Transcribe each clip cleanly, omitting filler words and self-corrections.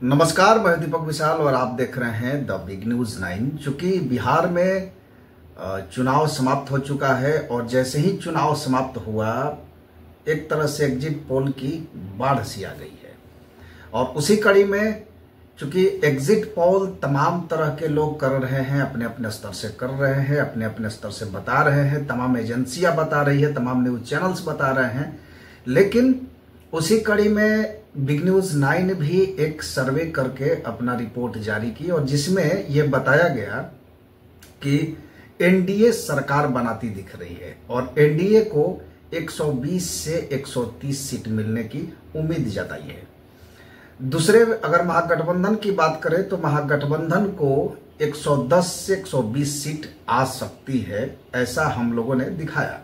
नमस्कार, मैं दीपक विशाल और आप देख रहे हैं द बिग न्यूज 9। चूंकि बिहार में चुनाव समाप्त हो चुका है और जैसे ही चुनाव समाप्त हुआ एक तरह से एग्जिट पोल की बाढ़ सी आ गई है। और उसी कड़ी में चूंकि एग्जिट पोल तमाम तरह के लोग कर रहे हैं, अपने अपने स्तर से कर रहे हैं, अपने अपने स्तर से बता रहे हैं, तमाम एजेंसियां बता रही है, तमाम न्यूज चैनल्स बता रहे हैं। लेकिन उसी कड़ी में बिग न्यूज 9 भी एक सर्वे करके अपना रिपोर्ट जारी की और जिसमें यह बताया गया कि एनडीए सरकार बनाती दिख रही है और एनडीए को 120 से 130 सीट मिलने की उम्मीद जताई है। दूसरे अगर महागठबंधन की बात करें तो महागठबंधन को 110 से 120 सीट आ सकती है, ऐसा हम लोगों ने दिखाया।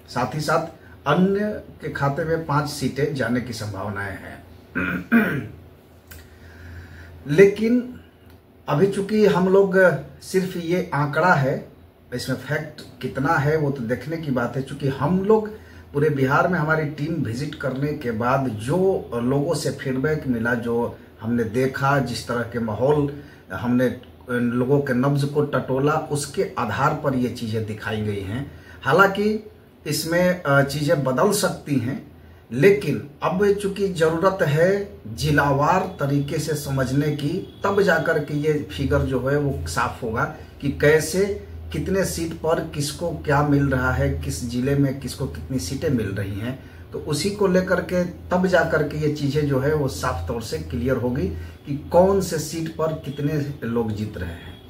साथ ही साथ अन्य के खाते में 5 सीटें जाने की संभावनाएं हैं। लेकिन अभी चूंकि हम लोग सिर्फ ये आंकड़ा है, इसमें फैक्ट कितना है वो तो देखने की बात है। चूंकि हम लोग पूरे बिहार में हमारी टीम विजिट करने के बाद जो लोगों से फीडबैक मिला, जो हमने देखा, जिस तरह के माहौल हमने लोगों के नब्ज को टटोला, उसके आधार पर ये चीजें दिखाई गई हैं। हालांकि इसमें चीजें बदल सकती हैं, लेकिन अब चूंकि जरूरत है जिलावार तरीके से समझने की, तब जाकर के ये फिगर जो है वो साफ होगा कि कैसे कितने सीट पर किसको क्या मिल रहा है, किस जिले में किसको कितनी सीटें मिल रही हैं। तो उसी को लेकर के तब जाकर के ये चीजें जो है वो साफ तौर से क्लियर होगी कि कौन से सीट पर कितने लोग जीत रहे हैं।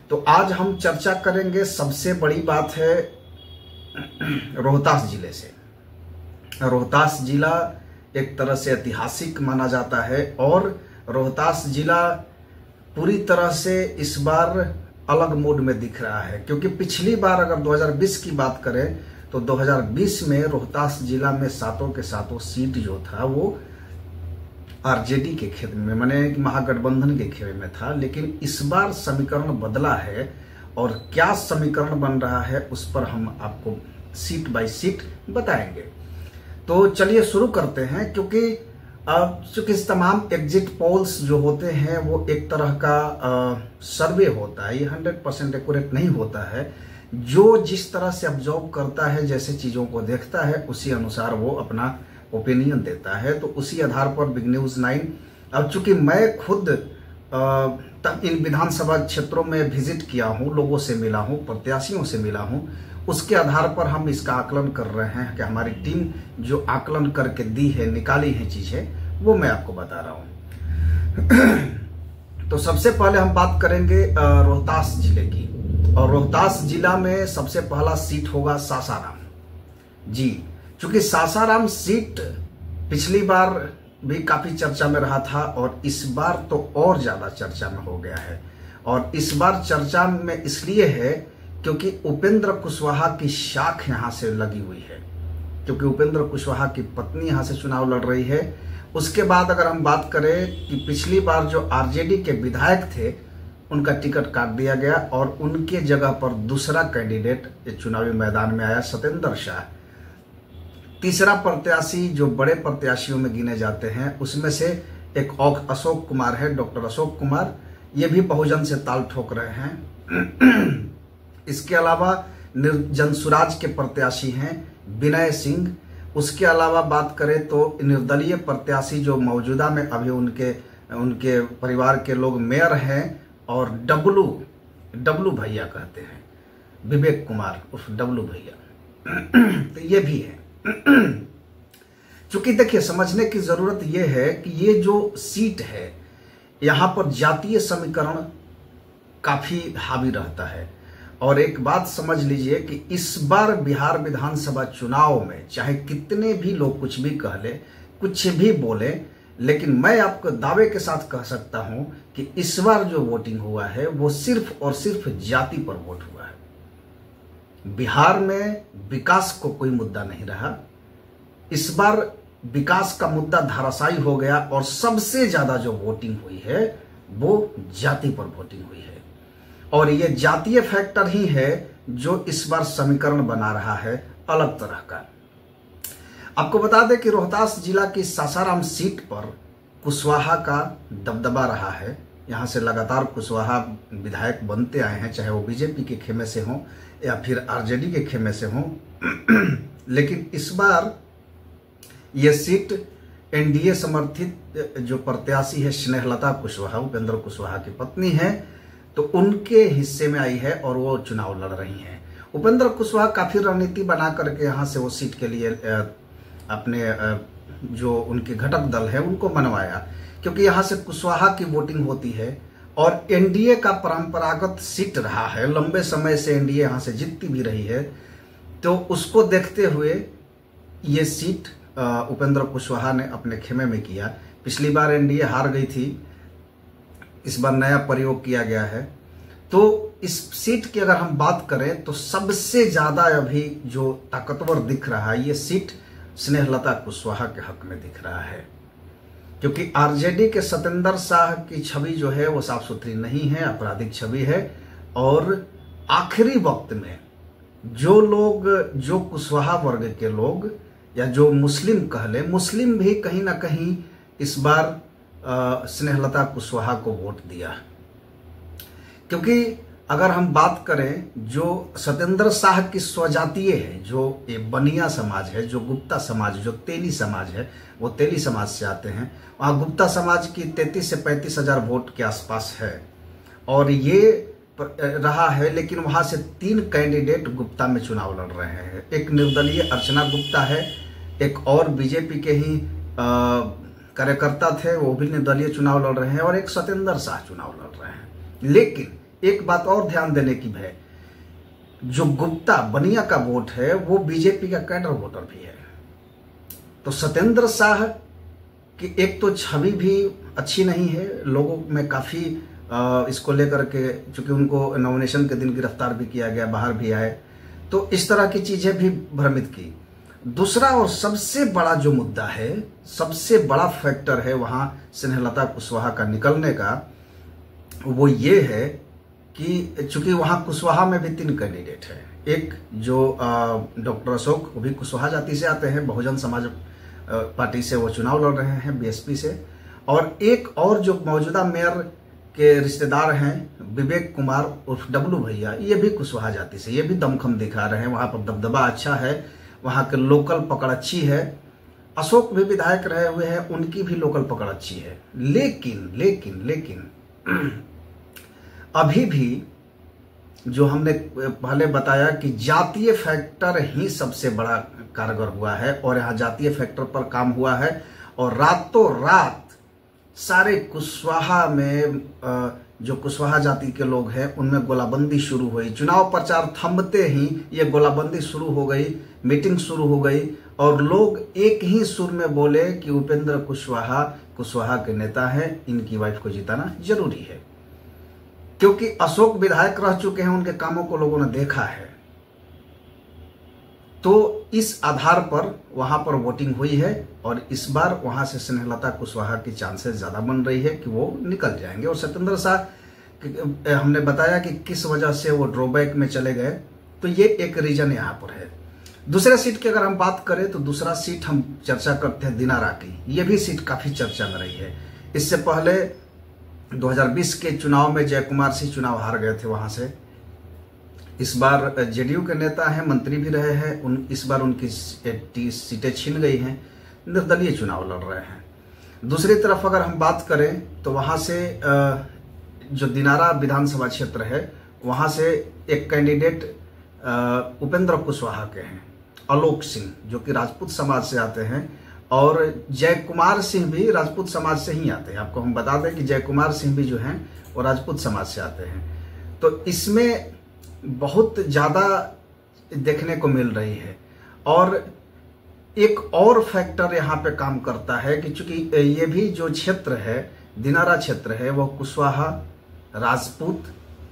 तो आज हम चर्चा करेंगे, सबसे बड़ी बात है रोहतास जिले से। रोहतास जिला एक तरह से ऐतिहासिक माना जाता है और रोहतास जिला पूरी तरह से इस बार अलग मोड में दिख रहा है, क्योंकि पिछली बार अगर 2020 की बात करें तो 2020 में रोहतास जिला में सातों के सातों सीट जो था वो आरजेडी के खेत में, माने महागठबंधन के खेत में था। लेकिन इस बार समीकरण बदला है और क्या समीकरण बन रहा है उस पर हम आपको सीट बाय सीट बताएंगे। तो चलिए शुरू करते हैं, क्योंकि चूंकि तमाम एग्जिट पोल्स जो होते हैं वो एक तरह का सर्वे होता है, ये 100% एक्यूरेट नहीं होता है। जो जिस तरह से ऑब्जर्व करता है, जैसे चीजों को देखता है, उसी अनुसार वो अपना ओपिनियन देता है। तो उसी आधार पर बिग न्यूज 9, अब चूंकि मैं खुद तब इन विधानसभा क्षेत्रों में विजिट किया हूं, लोगों से मिला हूं, प्रत्याशियों से मिला हूं, उसके आधार पर हम इसका आकलन कर रहे हैं कि हमारी टीम जो आकलन करके दी है, निकाली है चीजें, वो मैं आपको बता रहा हूं। तो सबसे पहले हम बात करेंगे रोहतास जिले की, और रोहतास जिला में सबसे पहला सीट होगा सासाराम जी। चूंकि सासाराम सीट पिछली बार भी काफी चर्चा में रहा था और इस बार तो और ज्यादा चर्चा में हो गया है। और इस बार चर्चा में इसलिए है क्योंकि उपेंद्र कुशवाहा की शाख यहां से लगी हुई है, क्योंकि उपेंद्र कुशवाहा की पत्नी यहां से चुनाव लड़ रही है। उसके बाद अगर हम बात करें कि पिछली बार जो आरजेडी के विधायक थे उनका टिकट काट दिया गया और उनके जगह पर दूसरा कैंडिडेट चुनावी मैदान में आया, सत्येंद्र शाह। तीसरा प्रत्याशी जो बड़े प्रत्याशियों में गिने जाते हैं उसमें से एक अशोक कुमार है, डॉक्टर अशोक कुमार, ये भी बहुजन से ताल ठोक रहे हैं। इसके अलावा जनसुराज के प्रत्याशी हैं विनय सिंह। उसके अलावा बात करें तो निर्दलीय प्रत्याशी जो मौजूदा में अभी उनके परिवार के लोग मेयर हैं और डब्लू भैया कहते हैं, विवेक कुमार उर्फ डब्लू भैया, तो ये भी है। चूंकि देखिए, समझने की जरूरत यह है कि ये जो सीट है यहां पर जातीय समीकरण काफी हावी रहता है। और एक बात समझ लीजिए कि इस बार बिहार विधानसभा चुनाव में चाहे कितने भी लोग कुछ भी कह ले, कुछ भी बोले, लेकिन मैं आपको दावे के साथ कह सकता हूं कि इस बार जो वोटिंग हुआ है वो सिर्फ और सिर्फ जाति पर वोट हुआ है। बिहार में विकास को कोई मुद्दा नहीं रहा। इस बार विकास का मुद्दा धराशायी हो गया और सबसे ज्यादा जो वोटिंग हुई है वो जाति पर वोटिंग हुई है। और ये जातीय फैक्टर ही है जो इस बार समीकरण बना रहा है अलग तरह का। आपको बता दें कि रोहतास जिला की सासाराम सीट पर कुशवाहा का दबदबा रहा है। यहाँ से लगातार कुशवाहा विधायक बनते आए हैं, चाहे वो बीजेपी के खेमे से हों या फिर आरजेडी के खेमे से हों। लेकिन इस बार ये सीट एनडीए समर्थित जो प्रत्याशी है स्नेहलता कुशवाहा, उपेंद्र कुशवाहा की पत्नी है, तो उनके हिस्से में आई है और वो चुनाव लड़ रही हैं। उपेंद्र कुशवाहा काफी रणनीति बना करके यहाँ से वो सीट के लिए अपने जो उनके घटक दल है उनको मनवाया, क्योंकि यहाँ से कुशवाहा की वोटिंग होती है और एनडीए का परंपरागत सीट रहा है, लंबे समय से एनडीए यहाँ से जीतती भी रही है। तो उसको देखते हुए ये सीट उपेंद्र कुशवाहा ने अपने खेमे में किया। पिछली बार एनडीए हार गई थी, इस बार नया प्रयोग किया गया है। तो इस सीट की अगर हम बात करें तो सबसे ज्यादा अभी जो ताकतवर दिख रहा है ये सीट स्नेहलता कुशवाहा के हक में दिख रहा है, क्योंकि आरजेडी के सतेंद्र शाह की छवि जो है वो साफ सुथरी नहीं है, आपराधिक छवि है। और आखिरी वक्त में जो लोग, जो कुशवाहा वर्ग के लोग या जो मुस्लिम कह ले, मुस्लिम भी कहीं ना कहीं इस बार स्नेहलता कुशवाहा को वोट दिया। क्योंकि अगर हम बात करें जो सतेंद्र शाह की स्वजातीय है, जो ये बनिया समाज है, जो गुप्ता समाज, जो तेली समाज है, वो तेली समाज से आते हैं, वहाँ गुप्ता समाज की 33 से 35 हजार वोट के आसपास है और ये रहा है। लेकिन वहां से 3 कैंडिडेट गुप्ता में चुनाव लड़ रहे हैं। एक निर्दलीय अर्चना गुप्ता है, एक और बीजेपी के ही कार्यकर्ता थे, वो भी निर्दलीय चुनाव लड़ रहे हैं, और एक सतेंद्र शाह चुनाव लड़ रहे हैं। लेकिन एक बात और ध्यान देने की है, जो गुप्ता बनिया का वोट है वो बीजेपी का कैडर वोटर भी है। तो सतेंद्र शाह की एक तो छवि भी अच्छी नहीं है, लोगों में काफी इसको लेकर के, चूंकि उनको नॉमिनेशन के दिन गिरफ्तार भी किया गया, बाहर भी आए, तो इस तरह की चीजें भी भ्रमित की। दूसरा और सबसे बड़ा जो मुद्दा है, सबसे बड़ा फैक्टर है वहां स्नेहलता कुशवाहा का निकलने का, वो ये है कि चूंकि वहां कुशवाहा में भी 3 कैंडिडेट है। एक जो डॉक्टर अशोक, वो भी कुशवाहा जाति से आते हैं, बहुजन समाज पार्टी से वो चुनाव लड़ रहे हैं, बीएसपी से। और एक और जो मौजूदा मेयर के रिश्तेदार हैं विवेक कुमार उर्फ डब्लू भैया, ये भी कुशवाहा जाति से, ये भी दमखम दिखा रहे हैं। वहां पर दबदबा अच्छा है, वहां के लोकल पकड़ अच्छी है। अशोक भी विधायक रहे हुए हैं, उनकी भी लोकल पकड़ अच्छी है। लेकिन लेकिन लेकिन अभी भी जो हमने पहले बताया कि जातीय फैक्टर ही सबसे बड़ा कारगर हुआ है, और यहाँ जातीय फैक्टर पर काम हुआ है। और रातों रात सारे कुशवाहा में जो कुशवाहा जाति के लोग हैं उनमें गोलाबंदी शुरू हुई। चुनाव प्रचार थमते ही ये गोलाबंदी शुरू हो गई, मीटिंग शुरू हो गई, और लोग एक ही सुर में बोले कि उपेंद्र कुशवाहा कुशवाहा के नेता हैं, इनकी वाइफ को जिताना जरूरी है। क्योंकि अशोक विधायक रह चुके हैं, उनके कामों को लोगों ने देखा है। तो इस आधार पर वहां पर वोटिंग हुई है, और इस बार वहां से स्नेहलता कुशवाहा की चांसेस ज्यादा बन रही है कि वो निकल जाएंगे। और सतेंद्र शाह हमने बताया कि किस वजह से वो ड्रॉबैक में चले गए, तो ये एक रीजन यहाँ पर है। दूसरे सीट की अगर हम बात करें तो दूसरा सीट हम चर्चा करते हैं दिनारा की। ये भी सीट काफी चर्चा में रही है। इससे पहले 2020 के चुनाव में जय कुमार सिंह चुनाव हार गए थे वहां से। इस बार जेडीयू के नेता हैं, मंत्री भी रहे हैं, इस बार उनकी सीटें छीन गई हैं, निर्दलीय चुनाव लड़ रहे हैं। दूसरी तरफ अगर हम बात करें तो वहां से जो दिनारा विधानसभा क्षेत्र है वहां से एक कैंडिडेट उपेंद्र कुशवाहा के हैं, आलोक सिंह, जो कि राजपूत समाज से आते हैं, और जय कुमार सिंह भी राजपूत समाज से ही आते हैं। आपको हम बता दें कि जय कुमार सिंह भी जो हैं वो राजपूत समाज से आते हैं। तो इसमें बहुत ज्यादा देखने को मिल रही है। और एक और फैक्टर यहाँ पे काम करता है कि चूंकि ये भी जो क्षेत्र है, दिनारा क्षेत्र है, वो कुशवाहा, राजपूत,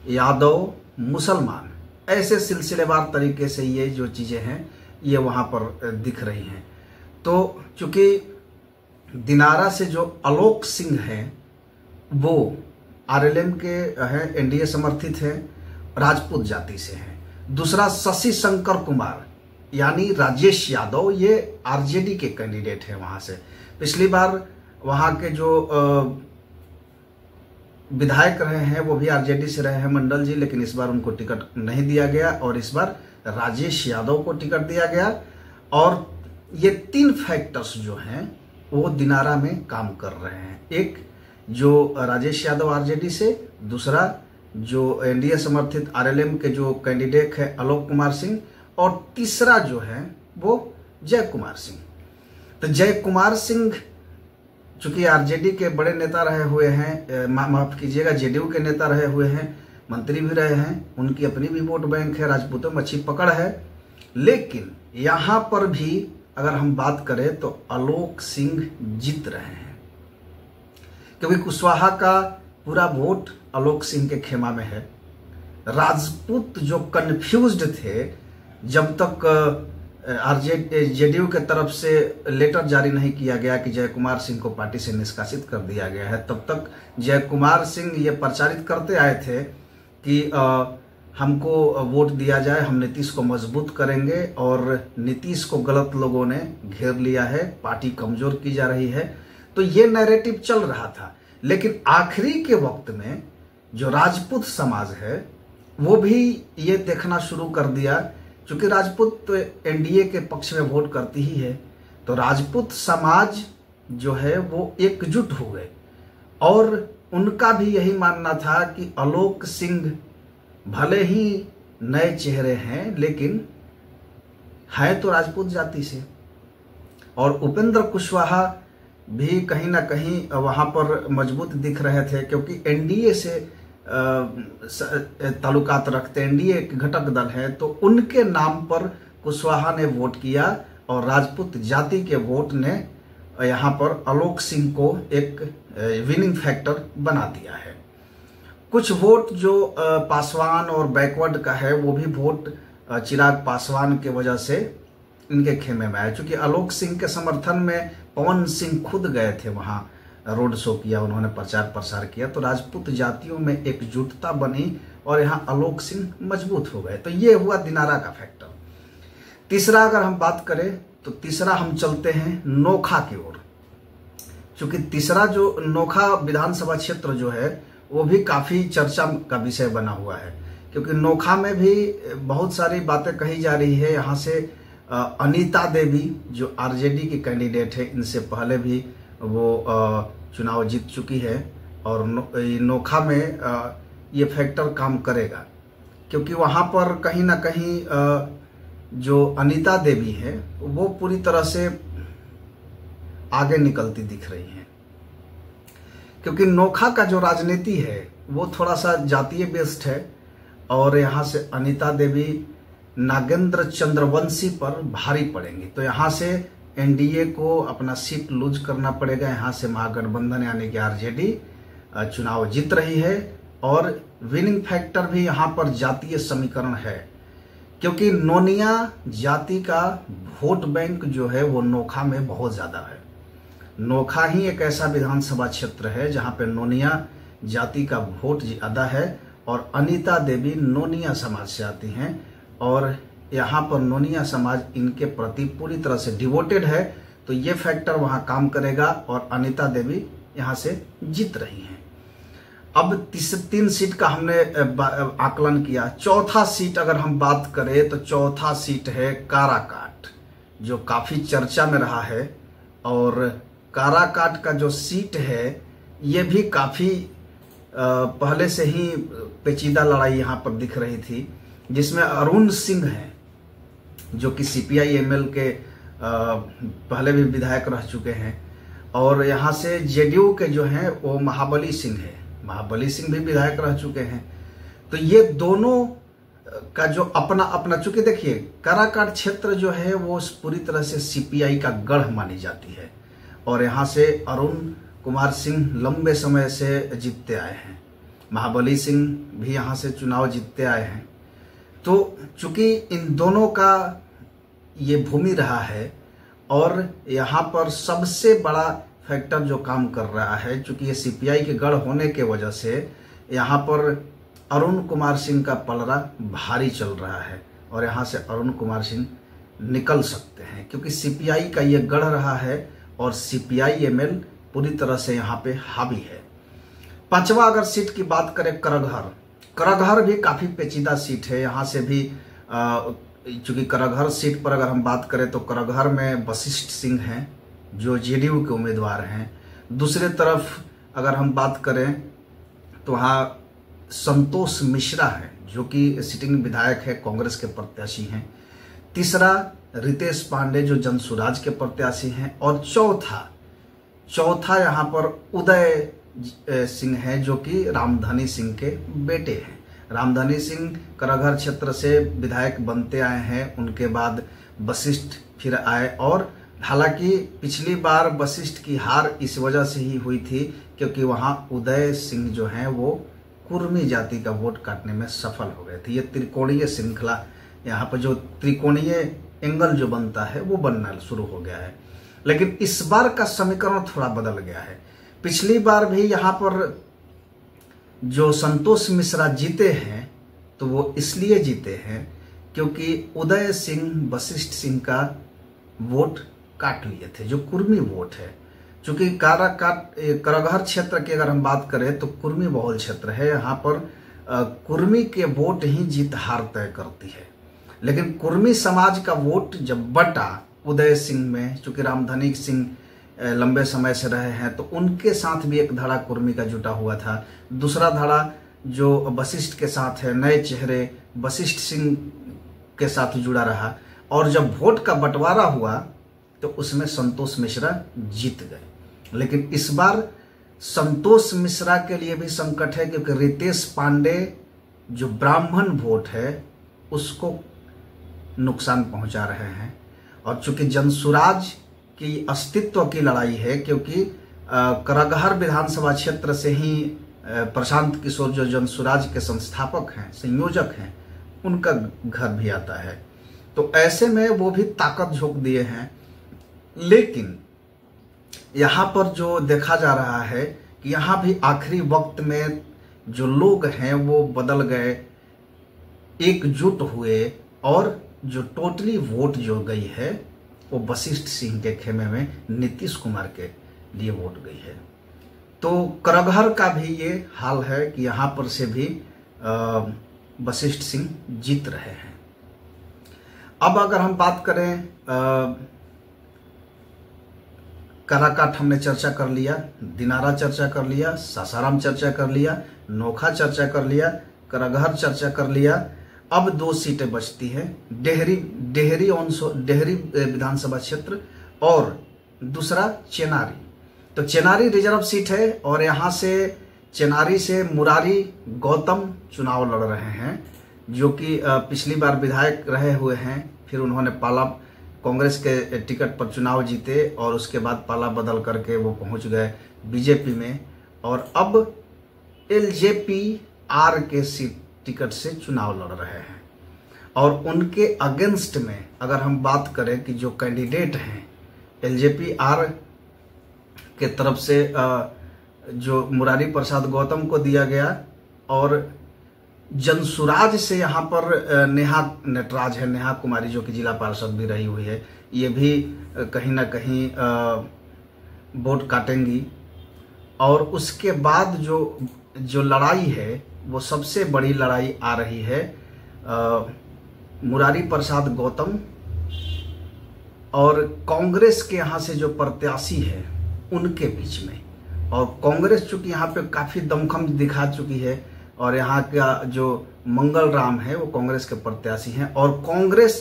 यादव, मुसलमान, ऐसे सिलसिलेवार तरीके से ये जो चीजें हैं ये वहां पर दिख रही हैं। तो चूंकि दिनारा से जो आलोक सिंह हैं वो आरएलएम के हैं, एनडीए समर्थित हैं, राजपूत जाति से हैं। दूसरा शशि शंकर कुमार यानी राजेश यादव, ये आरजेडी के कैंडिडेट हैं वहां से। पिछली बार वहाँ के जो विधायक रहे हैं वो भी आरजेडी से रहे हैं, मंडल जी, लेकिन इस बार उनको टिकट नहीं दिया गया और इस बार राजेश यादव को टिकट दिया गया। और ये 3 फैक्टर्स जो हैं वो दिनारा में काम कर रहे हैं। एक जो राजेश यादव आरजेडी से, दूसरा जो एनडीए समर्थित आरएलएम के जो कैंडिडेट है आलोक कुमार सिंह, और तीसरा जो है वो जय कुमार सिंह। तो जय कुमार सिंह चूंकि आरजेडी के बड़े नेता रहे हुए हैं, माफ कीजिएगा जेडीयू के नेता रहे हुए हैं, मंत्री भी रहे हैं, उनकी अपनी भी वोट बैंक है, राजपूतों में अच्छी पकड़ है। लेकिन यहां पर भी अगर हम बात करें तो आलोक सिंह जीत रहे हैं, क्योंकि कुशवाहा का पूरा वोट आलोक सिंह के खेमा में है। राजपूत जो कंफ्यूज्ड थे, जब तक जेडीयू के तरफ से लेटर जारी नहीं किया गया कि जय कुमार सिंह को पार्टी से निष्कासित कर दिया गया है, तब तक जय कुमार सिंह ये प्रचारित करते आए थे कि हमको वोट दिया जाए, हम नीतीश को मजबूत करेंगे, और नीतीश को गलत लोगों ने घेर लिया है, पार्टी कमजोर की जा रही है। तो ये नैरेटिव चल रहा था। लेकिन आखिरी के वक्त में जो राजपूत समाज है वो भी ये देखना शुरू कर दिया, क्योंकि राजपूत तो एनडीए के पक्ष में वोट करती ही है, तो राजपूत समाज जो है वो एकजुट हो गए और उनका भी यही मानना था कि आलोक सिंह भले ही नए चेहरे हैं लेकिन है तो राजपूत जाति से, और उपेंद्र कुशवाहा भी कहीं ना कहीं वहां पर मजबूत दिख रहे थे, क्योंकि एनडीए से ताल्लुकात रखते, एनडीए एक घटक दल है, तो उनके नाम पर कुशवाहा ने वोट किया और राजपूत जाति के वोट ने यहाँ पर आलोक सिंह को एक विनिंग फैक्टर बना दिया है। कुछ वोट जो पासवान और बैकवर्ड का है वो भी वोट चिराग पासवान के वजह से इनके खेमे में आया, क्योंकि आलोक सिंह के समर्थन में पवन सिंह खुद गए थे, वहां रोड शो किया, उन्होंने प्रचार प्रसार किया, तो राजपूत जातियों में एकजुटता बनी और यहाँ आलोक सिंह मजबूत हो गए। तो ये हुआ दिनारा का फैक्टर। तीसरा अगर हम बात करें तो तीसरा हम चलते हैं नोखा की ओर, क्योंकि तीसरा जो नोखा विधानसभा क्षेत्र जो है वो भी काफी चर्चा का विषय बना हुआ है, क्योंकि नोखा में भी बहुत सारी बातें कही जा रही है। यहाँ से अनीता देवी जो आरजेडी की कैंडिडेट है, इनसे पहले भी वो चुनाव जीत चुकी है, और नोखा में ये फैक्टर काम करेगा, क्योंकि वहाँ पर कहीं ना कहीं जो अनीता देवी है वो पूरी तरह से आगे निकलती दिख रही है, क्योंकि नोखा का जो राजनीति है वो थोड़ा सा जातीय बेस्ड है, और यहाँ से अनीता देवी नागेंद्र चंद्रवंशी पर भारी पड़ेंगी। तो यहाँ से एनडीए को अपना सीट लूज करना पड़ेगा। यहाँ से महागठबंधन यानी कि आरजेडी चुनाव जीत रही है, और विनिंग फैक्टर भी यहाँ पर जातीय समीकरण है, क्योंकि नोनिया जाति का वोट बैंक जो है वो नोखा में बहुत ज्यादा है। नोखा ही एक ऐसा विधानसभा क्षेत्र है जहाँ पे नोनिया जाति का वोट ज्यादा है, और अनीता देवी नोनिया समाज से आती हैं, और यहाँ पर नोनिया समाज इनके प्रति पूरी तरह से डिवोटेड है। तो ये फैक्टर वहाँ काम करेगा और अनीता देवी यहाँ से जीत रही हैं। अब 3 सीट का हमने आकलन किया। चौथा सीट अगर हम बात करें तो चौथा सीट है काराकाट, जो काफी चर्चा में रहा है, और काराकाट का जो सीट है ये भी काफी पहले से ही पेचीदा लड़ाई यहाँ पर दिख रही थी, जिसमें अरुण सिंह हैं जो कि सीपीआई एमएल के पहले भी विधायक रह चुके हैं, और यहाँ से जेडीयू के जो हैं वो महाबली सिंह है, महाबली सिंह भी विधायक रह चुके हैं। तो ये दोनों का जो अपना अपना, चूंकि देखिए काराकाट क्षेत्र जो है वो पूरी तरह से सीपीआई का गढ़ मानी जाती है, और यहाँ से अरुण कुमार सिंह लंबे समय से जीतते आए हैं, महाबली सिंह भी यहाँ से चुनाव जीतते आए हैं। तो चूंकि इन दोनों का ये भूमि रहा है, और यहाँ पर सबसे बड़ा फैक्टर जो काम कर रहा है, चूंकि ये सीपीआई के गढ़ होने के वजह से यहाँ पर अरुण कुमार सिंह का पलड़ा भारी चल रहा है, और यहाँ से अरुण कुमार सिंह निकल सकते हैं, क्योंकि सीपीआई का ये गढ़ रहा है, और सीपीआई एमएल पूरी तरह से यहाँ पे हावी है। पांचवा अगर सीट की बात करें करगहर, करगहर भी काफी पेचीदा सीट है। यहाँ से भी चूंकि करगहर सीट पर अगर हम बात करें तो करगहर में वशिष्ठ सिंह हैं जो जेडीयू के उम्मीदवार हैं। दूसरे तरफ अगर हम बात करें तो वहाँ संतोष मिश्रा है जो कि सिटिंग विधायक है, कांग्रेस के प्रत्याशी हैं। तीसरा रितेश पांडे जो जनसुराज के प्रत्याशी हैं। और चौथा यहाँ पर उदय सिंह है जो कि रामधनी सिंह के बेटे हैं। रामधनी सिंह करगहर क्षेत्र से विधायक बनते आए हैं, उनके बाद वशिष्ठ फिर आए। और हालांकि पिछली बार वशिष्ठ की हार इस वजह से ही हुई थी क्योंकि वहां उदय सिंह जो हैं वो कुर्मी जाति का वोट काटने में सफल हो गए थे। ये त्रिकोणीय श्रृंखला, यहाँ पर जो त्रिकोणीय एंगल जो बनता है वो बनना शुरू हो गया है। लेकिन इस बार का समीकरण थोड़ा बदल गया है। पिछली बार भी यहाँ पर जो संतोष मिश्रा जीते हैं तो वो इसलिए जीते हैं क्योंकि उदय सिंह वशिष्ठ सिंह का वोट काट लिए थे, जो कुर्मी वोट है। चूंकि करगहर क्षेत्र की अगर हम बात करें तो कुर्मी बहुल क्षेत्र है, यहाँ पर कुर्मी के वोट ही जीत हार तय करती है। लेकिन कुर्मी समाज का वोट जब बटा उदय सिंह में, चूंकि रामधनी सिंह लंबे समय से रहे हैं तो उनके साथ भी एक धड़ा कुर्मी का जुटा हुआ था। दूसरा धड़ा जो वशिष्ठ के साथ है, नए चेहरे वशिष्ठ सिंह के साथ जुड़ा रहा। और जब वोट का बंटवारा हुआ तो उसमें संतोष मिश्रा जीत गए। लेकिन इस बार संतोष मिश्रा के लिए भी संकट है क्योंकि रितेश पांडे जो ब्राह्मण वोट है उसको नुकसान पहुंचा रहे हैं। और चूंकि जनसुराज की अस्तित्व की लड़ाई है क्योंकि करगहर विधानसभा क्षेत्र से ही प्रशांत किशोर जो जनसुराज के संस्थापक हैं, संयोजक हैं, उनका घर भी आता है। तो ऐसे में वो भी ताकत झोंक दिए हैं। लेकिन यहाँ पर जो देखा जा रहा है कि यहाँ भी आखिरी वक्त में जो लोग हैं वो बदल गए, एकजुट हुए और जो टोटली वोट जो गई है वो वशिष्ठ सिंह के खेमे में नीतीश कुमार के लिए वोट गई है। तो करगहर का भी ये हाल है कि यहाँ पर से भी वशिष्ठ सिंह जीत रहे हैं। अब अगर हम बात करें काराकाट हमने चर्चा कर लिया, दिनारा चर्चा कर लिया, सासाराम चर्चा कर लिया, नोखा चर्चा कर लिया, करगहर चर्चा कर लिया। अब 2 सीटें बचती हैं, डेहरी विधानसभा क्षेत्र और दूसरा चेनारी। तो चेनारी रिजर्व सीट है और यहाँ से चेनारी से मुरारी गौतम चुनाव लड़ रहे हैं जो कि पिछली बार विधायक रहे हुए हैं। फिर उन्होंने पाला कांग्रेस के टिकट पर चुनाव जीते और उसके बाद पाला बदल करके वो पहुंच गए बीजेपी में और अब एलजेपी-आर के टिकट से चुनाव लड़ रहे हैं। और उनके अगेंस्ट में अगर हम बात करें कि जो कैंडिडेट हैं एलजेपी-आर के तरफ से जो मुरारी प्रसाद गौतम को दिया गया और जनसुराज से यहाँ पर नेहा नटराज है, नेहा कुमारी जो कि जिला पार्षद भी रही हुई है, ये भी कहीं ना कहीं वोट काटेंगी। और उसके बाद जो लड़ाई है वो सबसे बड़ी लड़ाई आ रही है मुरारी प्रसाद गौतम और कांग्रेस के यहाँ से जो प्रत्याशी है उनके बीच में। और कांग्रेस चूंकि यहाँ पे काफी दमखम दिखा चुकी है और यहाँ का जो मंगल राम है वो कांग्रेस के प्रत्याशी हैं और कांग्रेस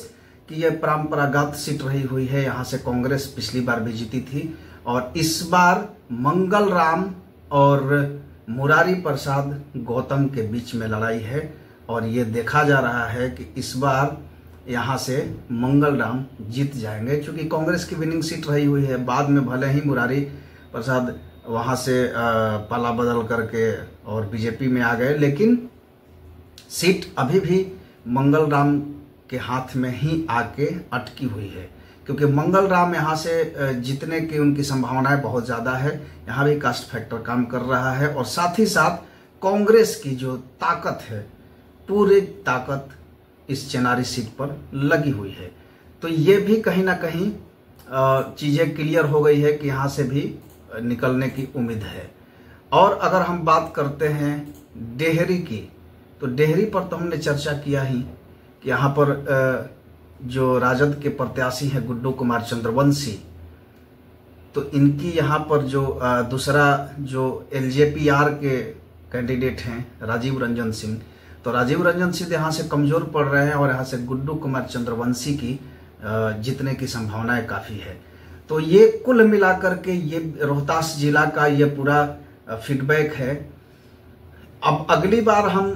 की यह परंपरागत सीट रही हुई है। यहाँ से कांग्रेस पिछली बार भी जीती थी और इस बार मंगल राम और मुरारी प्रसाद गौतम के बीच में लड़ाई है। और ये देखा जा रहा है कि इस बार यहाँ से मंगल राम जीत जाएंगे क्योंकि कांग्रेस की विनिंग सीट रही हुई है। बाद में भले ही मुरारी प्रसाद वहाँ से पाला बदल करके और बीजेपी में आ गए, लेकिन सीट अभी भी मंगल राम के हाथ में ही आके अटकी हुई है क्योंकि मंगल राम यहाँ से जीतने की उनकी संभावनाएं बहुत ज़्यादा है। यहाँ भी कास्ट फैक्टर काम कर रहा है और साथ ही साथ कांग्रेस की जो ताकत है, पूरी ताकत इस चेनारी सीट पर लगी हुई है। तो ये भी कहीं ना कहीं चीज़ें क्लियर हो गई है कि यहाँ से भी निकलने की उम्मीद है। और अगर हम बात करते हैं डेहरी की, तो डेहरी पर तो हमने चर्चा किया ही कि यहाँ पर जो राजद के प्रत्याशी हैं गुड्डू कुमार चंद्रवंशी, तो इनकी यहाँ पर जो दूसरा जो एलजेपीआर के कैंडिडेट हैं राजीव रंजन सिंह, तो राजीव रंजन सिंह यहाँ से कमजोर पड़ रहे हैं और यहाँ से गुड्डू कुमार चंद्रवंशी की जीतने की संभावनाएं काफी है। तो ये कुल मिलाकर के ये रोहतास जिला का ये पूरा फीडबैक है। अब अगली बार हम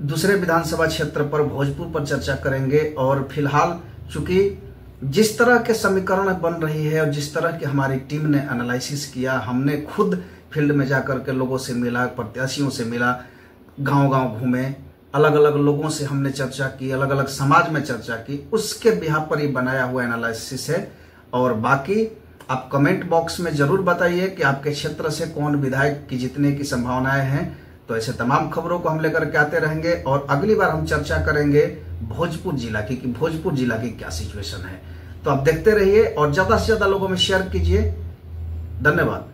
दूसरे विधानसभा क्षेत्र पर भोजपुर पर चर्चा करेंगे। और फिलहाल चूंकि जिस तरह के समीकरण बन रही है और जिस तरह की हमारी टीम ने एनालिसिस किया, हमने खुद फील्ड में जाकर के लोगों से मिला, प्रत्याशियों से मिला, गांव-गांव घूमे, अलग अलग लोगों से हमने चर्चा की, अलग अलग समाज में चर्चा की, उसके बिहार पर ही बनाया हुआ एनालिसिस है। और बाकी आप कमेंट बॉक्स में जरूर बताइए कि आपके क्षेत्र से कौन विधायक की जीतने की संभावनाएं हैं। तो ऐसे तमाम खबरों को हम लेकर के आते रहेंगे और अगली बार हम चर्चा करेंगे भोजपुर जिला की कि भोजपुर जिला की क्या सिचुएशन है। तो आप देखते रहिए और ज्यादा से ज्यादा लोगों में शेयर कीजिए। धन्यवाद।